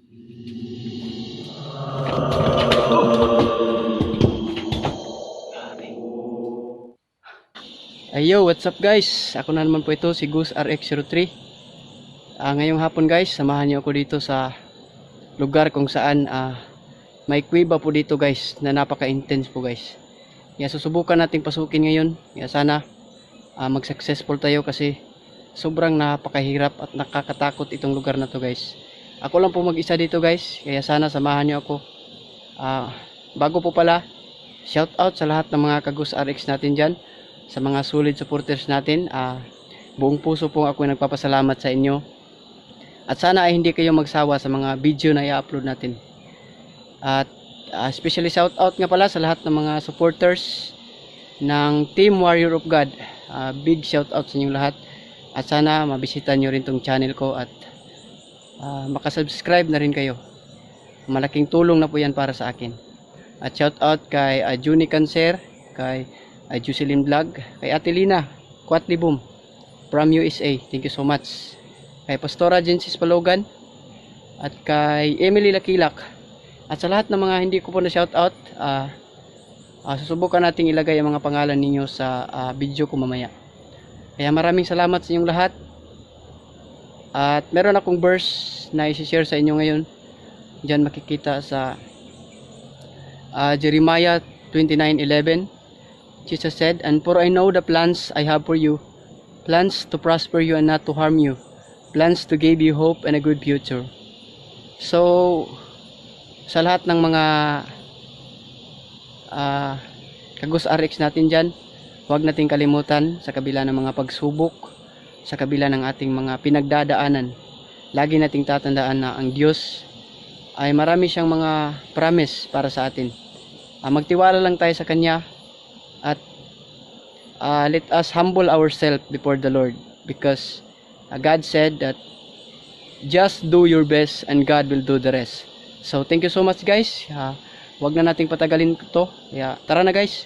Ayo, what's up guys? Ako na naman po ito, si Goose RX03. Ngayong hapon guys, samahan niyo ako dito sa lugar kung saan may kuweba po dito guys, na napaka-intense po guys. Susubukan nating pasukin ngayon. Sana mag-successful tayo kasi sobrang napakahirap at nakakatakot itong lugar na to guys. Ako lang po mag-isa dito guys, kaya sana samahan niyo ako. Bago po pala, shout out sa lahat ng mga ka-Goose RX natin dyan, sa mga solid supporters natin. Buong puso po ako nagpapasalamat sa inyo, at sana ay hindi kayo magsawa sa mga video na i-upload natin. At especially shout out nga pala sa lahat ng mga supporters ng Team Warrior of God. Big shout out sa inyong lahat, at sana mabisita nyo rin tong channel ko at makasubscribe na rin kayo. Malaking tulong na po yan para sa akin. At shout out kay Juni Cancer, kay Jocelyn Vlog, kay Ate Lina Quatlibum from USA, thank you so much, kay Pastora Jensis Palogan, at kay Emily Lakilak, at sa lahat ng mga hindi ko po na shout out. Susubukan nating ilagay ang mga pangalan ninyo sa video ko mamaya. Kaya maraming salamat sa inyong lahat. At meron akong verse na i-share sa inyo ngayon. Diyan makikita sa Jeremiah 29:11. Jesus said, "And for I know the plans I have for you, plans to prosper you and not to harm you, plans to give you hope and a good future." So, sa lahat ng mga ka-Goose RX natin dyan, huwag nating kalimutan, sa kabila ng mga pagsubok, sa kabila ng ating mga pinagdadaanan, lagi nating tatandaan na ang Diyos ay marami siyang mga promise para sa atin. Magtiwala lang tayo sa Kanya, at let us humble ourselves before the Lord, because God said that just do your best and God will do the rest. So thank you so much guys. Wag na nating patagalin to. Tara na guys.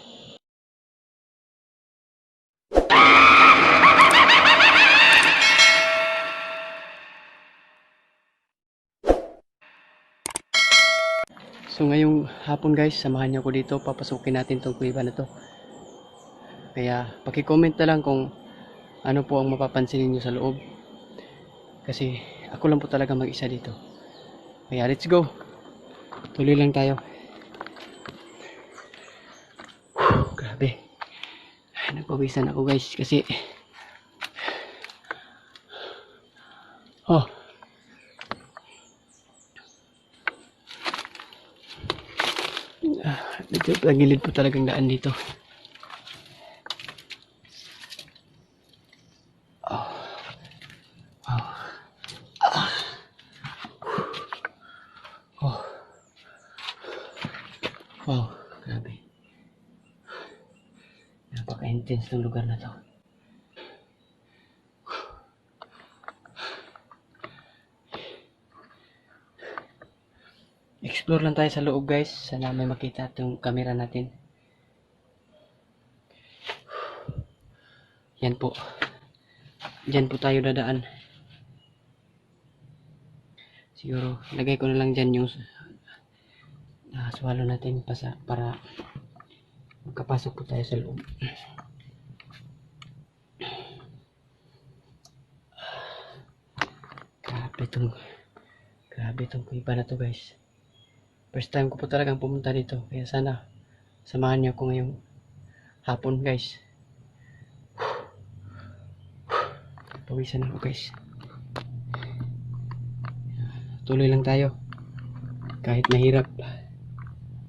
So ngayong hapon guys, samahan niyo ako dito, papasukin natin tong kuweba na to. Kaya paki-comment na lang kung ano po ang mapapansin niyo sa loob, kasi ako lang po talaga mag-isa dito. Kaya let's go, tuloy lang tayo. Grabe, nagpawisan ako guys kasi medyo tagilid po talagang daan dito. Wow, grabe. Napaka-intense ng lugar na to. Explore lang tayo sa loob guys. Sana may makita itong camera natin. Yan po. Diyan po tayo dadaan. Siguro, lagay ko na lang dyan yung swallow natin para magkapasok po tayo sa loob. Grabe itong kuweba na to guys. First time ko po talagang pumunta dito, kaya sana samahan niyo ako ngayong hapon guys. Pawisan ako guys. Tuloy lang tayo. Kahit mahirap,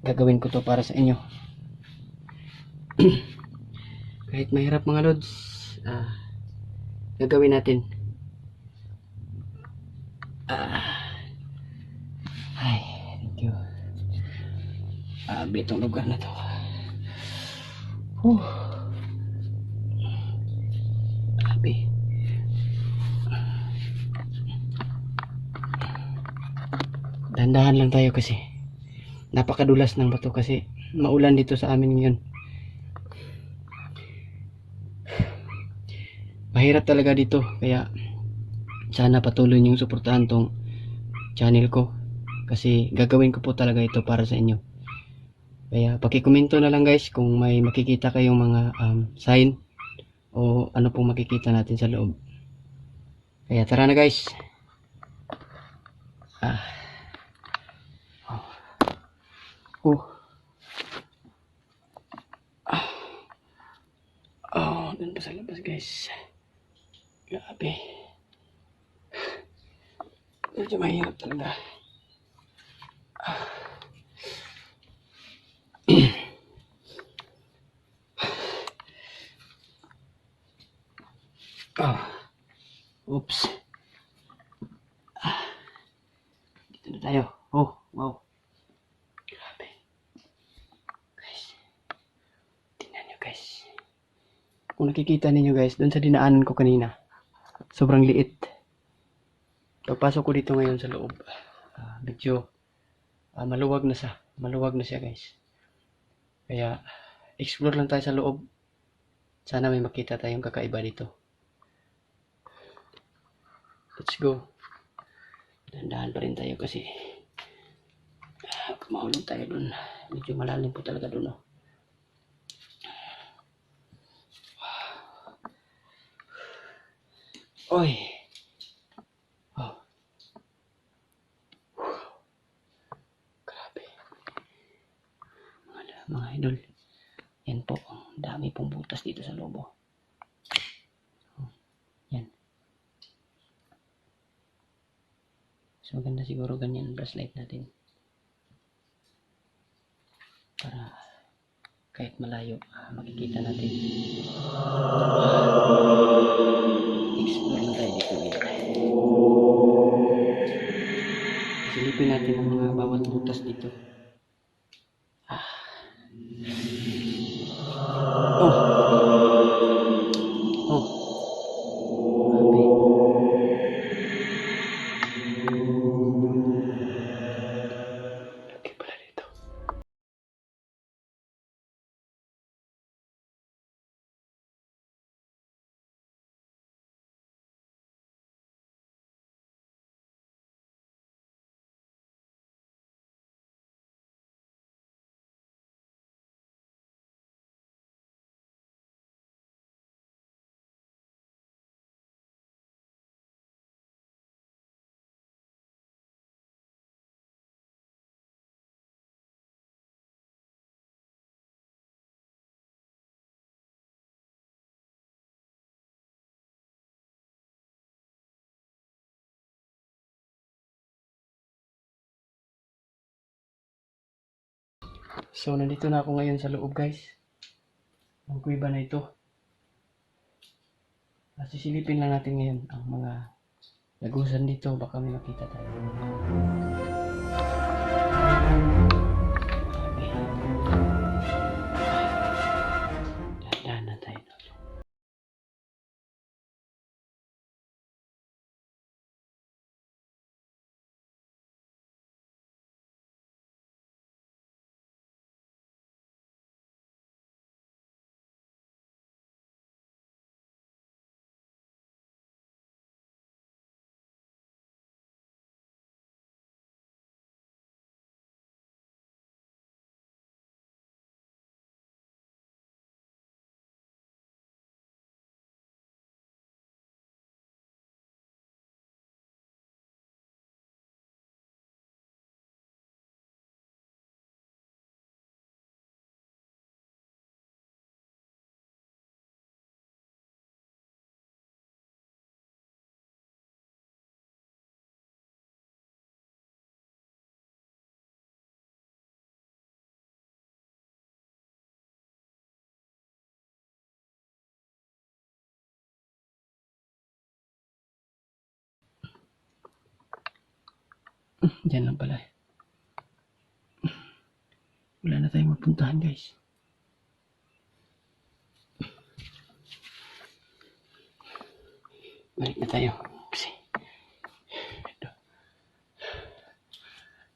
gagawin ko to para sa inyo. Kahit mahirap mga lods, gagawin natin. Ay, thank you. Itong lugar na to. Grabe. Dahan-dahan lang tayo kasi napakadulas ng bato, kasi maulan dito sa amin ngayon. Mahirap talaga dito, kaya sana patuloy niyong suportahan tong channel ko. kasi gagawin ko po talaga ito para sa inyo. Kaya pakikomento na lang guys kung may makikita kayong mga sign o ano pong makikita natin sa loob. Kaya tara na guys. Oh, doon pa sa labas guys. Grabe. Medyo mahirap talaga. Oops. Dito na tayo. Oh, wow. Grabe. Guys. Tingnan nyo guys. Kung nakikita ninyo guys, doon sa dinaanan ko kanina. Sobrang liit. Pagpasok ko dito ngayon sa loob. Medyo maluwag na siya. Maluwag na siya guys. Kaya explore lang tayo sa loob. Sana may makita tayong kakaiba dito. Let's go. Dahan-dahan pa rin tayo kasi mahulog tayo dun. Medyo malalim po talaga dun. Oh. Oy. Oh. Grabe. Mga idol. Yan po. Ang dami pong butas dito sa loob. Oh. Yan. So maganda siguro ganyan flashlight natin. Para kahit malayo makikita natin. Explore lang tayo dito ngayon. Silipin natin ang mga bawat butas dito. Oh. Oh. Grabe. Lagi pala dito. So nandito na ako ngayon sa loob guys. Ang kuweba na ito. Sisilipin lang natin ngayon ang mga lagusan dito. Baka may makita tayo. Dahan-dahan na tayo. Diyan lang pala. Wala na tayong mapuntahan guys. Balik na tayo. Kasi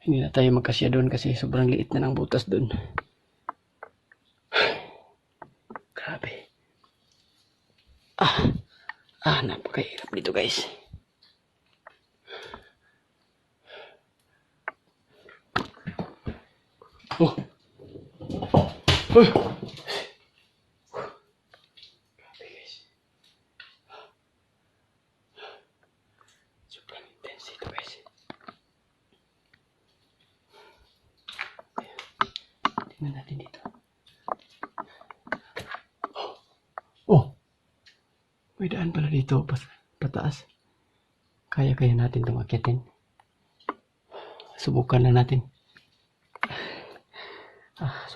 hindi na tayo magkasya doon kasi sobrang liit na ng butas doon. Grabe. Napakahirap dito guys. Oh. Oh. Grabe guys. Sobrang intense ito guys. Tingnan natin dito. Oh! May daan pala dito pataas. Kaya natin itong akitin. Subukan na natin.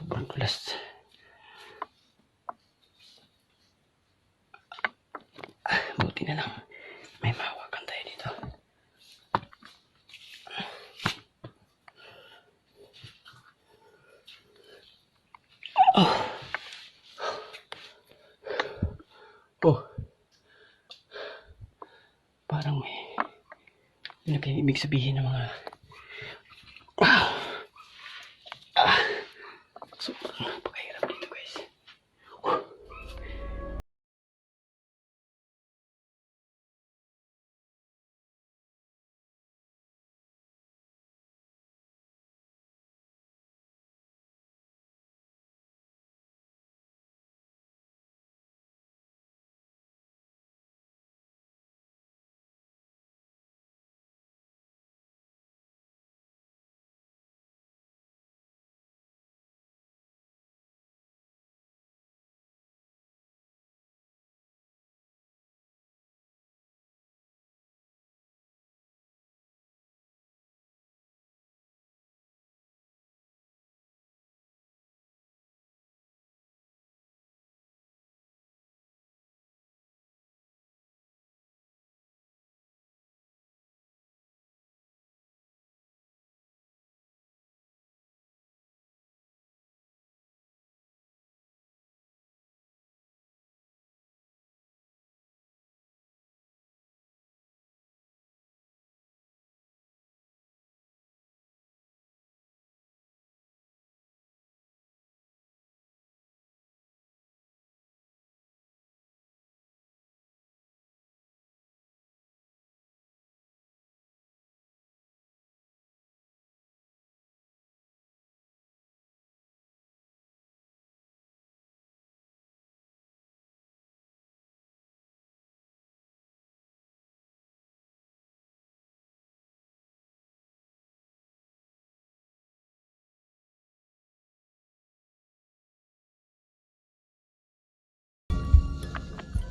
Sobrang kulas. Buti na lang. May mahawakan tayo dito. Oh! Oh! Parang may ibig sabihin ng mga sobrang pakahirap dito guys.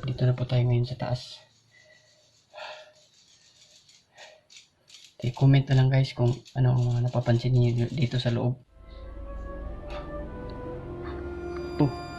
Dito na po tayo ngayon sa taas. I-comment na lang guys kung ano ang mga napapansin niyo dito sa loob. Oh.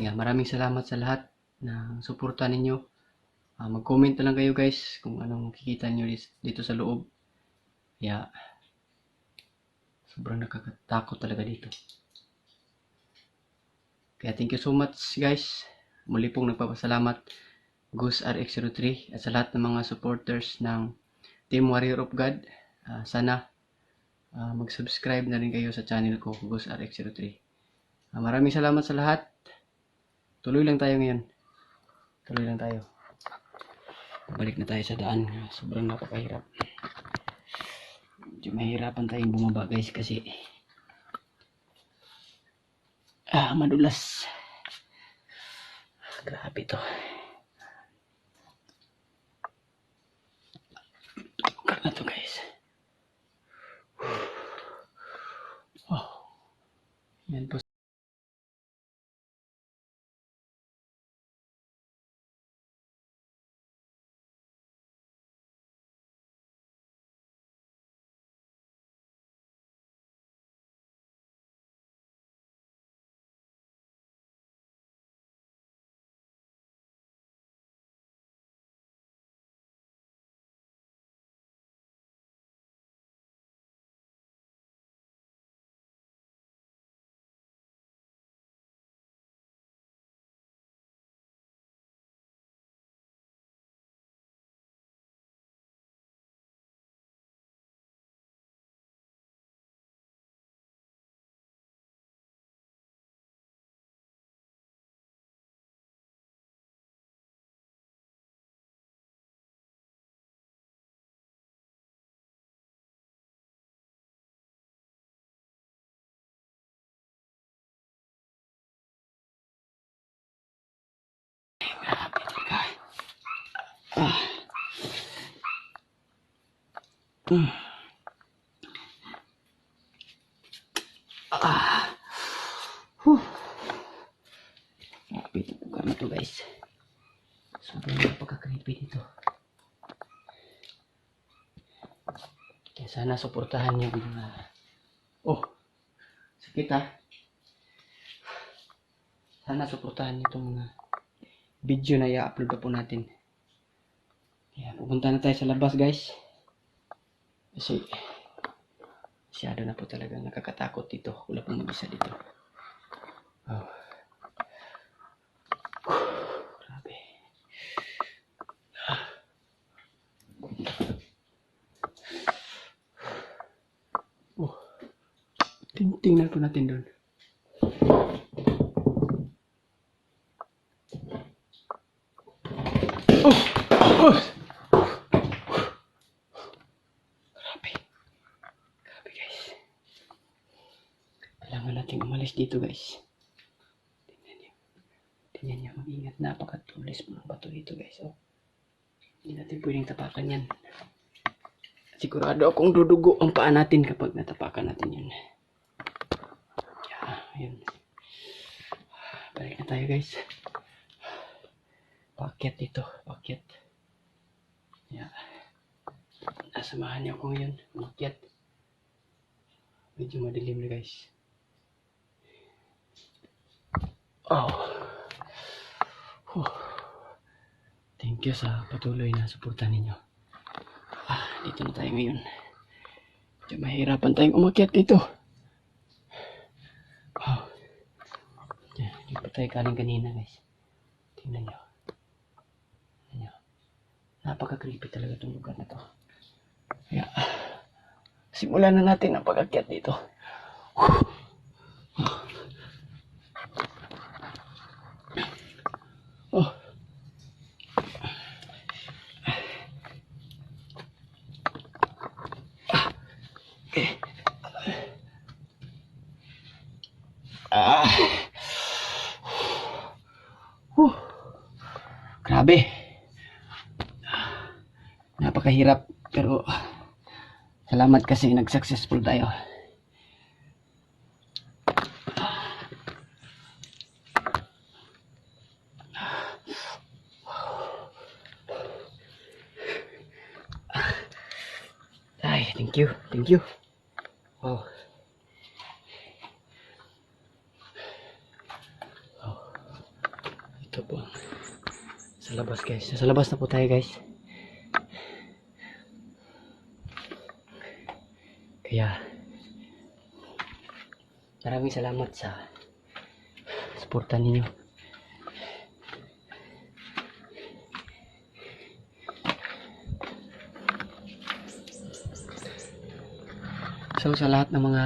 Yeah, maraming salamat sa lahat ng suporta ninyo. Mag-comment na lang kayo guys kung anong makikita nyo dito sa loob. Yeah, sobrang nakakatakot talaga dito. Kaya thank you so much guys. Muli pong nagpapasalamat Goose RX03 at sa lahat ng mga supporters ng Team Warrior of God. Sana mag-subscribe na rin kayo sa channel ko, Goose RX03. Maraming salamat sa lahat. Tuloy lang tayo ngayon. Tuloy lang tayo. Balik na tayo sa daan. Sobrang napakahirap. Medyo mahirapan tayong bumaba guys kasi madulas. Grabe to. Karna to guys. Yan po. Grabe ito po kami to guys. Sobrang napaka-creepy dito. Kaya sana suportahan nyo ang mga... sakit ha. Sana suportahan nyo itong mga video na i-upload pa po natin. Kaya pupunta na tayo sa labas guys. Kasi masyado na po talaga nakakatakot dito. Wala pong mag-isa dito. Grabe. Tingnan po natin doon. Grabe guys. Kailangan natin umalis dito guys. Tingnan nyo, mag-ingat. Napakatulis po ng bato dito guys. Hindi natin pwedeng tapakan yan. Sigurado akong dudugo ang paa natin kapag natapakan natin yun. Ayun. Balik na tayo guys. Pakyat dito. Pakyat. Nasamahan niyo ako ngayon. Pakyat. Medyo madilim na guys. Thank you sa patuloy na suporta ninyo. Dito na tayo ngayon. Medyo mahirapan tayong umakyat dito. Hindi pa tayo kaling kanina guys. Tingnan nyo. Napaka-creepy talaga itong lugar na to. Kaya, simulan na natin ang pag-akyat dito. Okay. Grabe. Napakahirap pero salamat kasi nag-successful tayo. Ay, thank you. Thank you. Wow. labas guys. Sa labas na po tayo guys. Kaya maraming salamat sa suporta ninyo. So sa lahat ng mga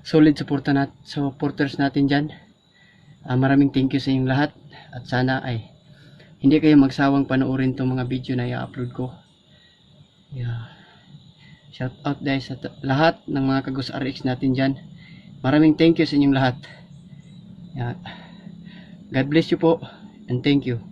solid supporters natin dyan, maraming thank you sa inyong lahat. At sana ay hindi kayo magsawang panoorin itong mga video na i-upload ko. Yeah. Shout out guys sa lahat ng mga Kagus RX natin dyan. Maraming thank you sa inyong lahat. Yeah. God bless you po and thank you.